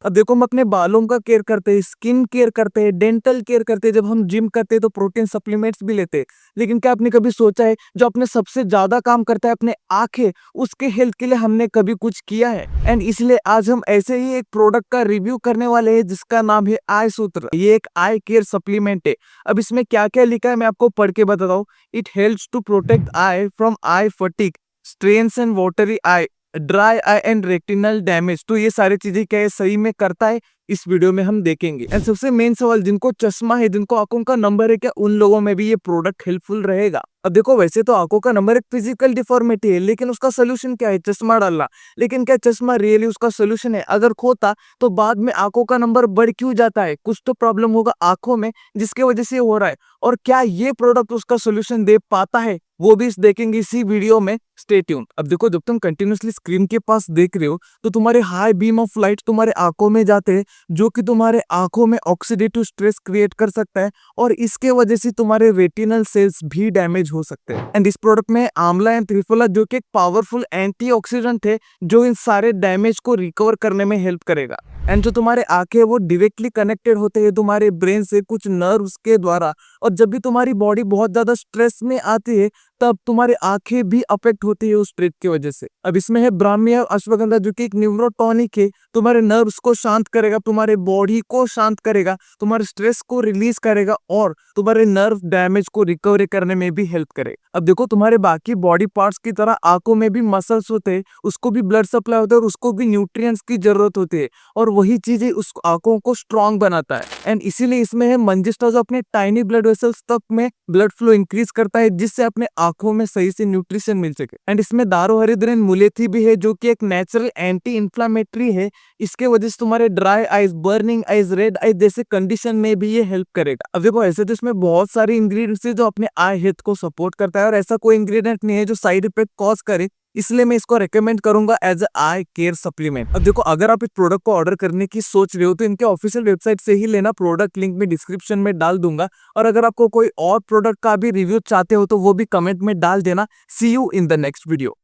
अब देखो हम अपने बालों का केयर करते हैं, स्किन केयर करते हैं, डेंटल केयर करते हैं, जब हम जिम करते हैं तो प्रोटीन सप्लीमेंट्स भी लेते हैं। लेकिन क्या आपने कभी सोचा है जो अपने सबसे ज्यादा काम करता है अपने आंखें, उसके हेल्थ के लिए हमने कभी कुछ किया है? एंड इसलिए आज हम ऐसे ही एक प्रोडक्ट का रिव्यू करने वाले हैं जिसका नाम है आई सूत्र। ये एक आई केयर सप्लीमेंट है। अब इसमें क्या क्या लिखा है मैं आपको पढ़ के बताता हूँ। It helps to protect eye from eye fatigue, strains and watery eye, dry eye and retinal damage. तो ये सारी चीजें क्या है सही में करता है, इस वीडियो में हम देखेंगे। एंड सबसे मेन सवाल, जिनको चश्मा है, जिनको आंखों का नंबर है, क्या उन लोगों में भी ये प्रोडक्ट हेल्पफुल रहेगा? अब देखो वैसे तो आंखों का नंबर एक फिजिकल डिफॉर्मिटी है, लेकिन उसका सोल्यूशन क्या है? चश्मा डालना। लेकिन क्या चश्मा रियली उसका सोल्यूशन है? अगर खोता तो बाद में आंखों का नंबर बढ़ क्यों जाता है? कुछ तो प्रॉब्लम होगा आंखों में जिसके वजह से हो रहा है। और क्या ये प्रोडक्ट उसका सोल्यूशन दे पाता है, वो भी देखेंगे इसी वीडियो में। Stay tune. अब देखो जब तुम कंटिन्यूअसली स्क्रीन के पास देख रहे हो तो तुम्हारे हाई बीम ऑफ लाइट तुम्हारे आंखों में जाते हैं, जो कि तुम्हारे आंखों में ऑक्सीडेटिव स्ट्रेस क्रिएट कर सकता है और इसके वजह से तुम्हारे रेटिनल सेल्स भी डैमेज हो सकते हैं। एंड इस प्रोडक्ट में आंवला एंड त्रिफला, जो कि एक पावरफुल एंटीऑक्सीडेंट है, जो इन सारे डैमेज को रिकवर करने में हेल्प करेगा। एंड जो तुम्हारे आंखें वो डायरेक्टली कनेक्टेड होते हैं तुम्हारे ब्रेन से कुछ नर्व्स के द्वारा, और जब भी तुम्हारी बॉडी बहुत ज्यादा स्ट्रेस में आती है तब तुम्हारी आंखें भी अफेक्ट होती है उस स्ट्रेस की वजह से। अब इसमें है ब्राह्मी अश्वगंधा, जो कि एक न्यूरोटॉनिक है, तुम्हारे नर्व्स को शांत करेगा, तुम्हारे बॉडी को शांत करेगा, तुम्हारे स्ट्रेस को रिलीज करेगा और तुम्हारे नर्व डैमेज को रिकवरी करने में भी हेल्प करेगा। अब देखो तुम्हारे बाकी बॉडी पार्ट्स की तरह आंखों में भी मसल्स होते हैं, उसको भी ब्लड सप्लाई होता है और उसको भी न्यूट्रिएंट्स की जरूरत होती है, और वही चीजें उस आंखों को स्ट्रांग बनाता है। एंड इसीलिए इसमें है मंजिस्टा, जो अपने टाइनी ब्लड वेसल्स तक में ब्लड फ्लो इंक्रीज करता है, जिससे अपने आंखों में सही से न्यूट्रिशन मिल सके। एंड इसमें दारो हरिद्रन मुलेथी भी है, जो कि एक नेचुरल एंटी इंफ्लामेटरी है। इसके वजह से तुम्हारे dry eyes, burning eyes, red eyes जैसे कंडीशन में भी ये हेल्प करेगा। अब देखो ऐसे तो इसमें बहुत सारे इंग्रेडिएंट्स है जो अपने आई हेल्थ को सपोर्ट करता है, और ऐसा कोई इंग्रेडिएंट नहीं है जो साइड इफेक्ट कॉज करे, इसलिए मैं इसको रेकमेंड करूंगा as a eye care supplement. अब देखो अगर आप इस प्रोडक्ट को ऑर्डर करने की सोच रहे हो तो इनके ऑफिशियल वेबसाइट से ही लेना, प्रोडक्ट लिंक में डिस्क्रिप्शन में डाल दूंगा। और अगर आपको कोई और प्रोडक्ट का भी रिव्यू चाहते हो तो वो भी कमेंट में डाल देना। See you in the next video.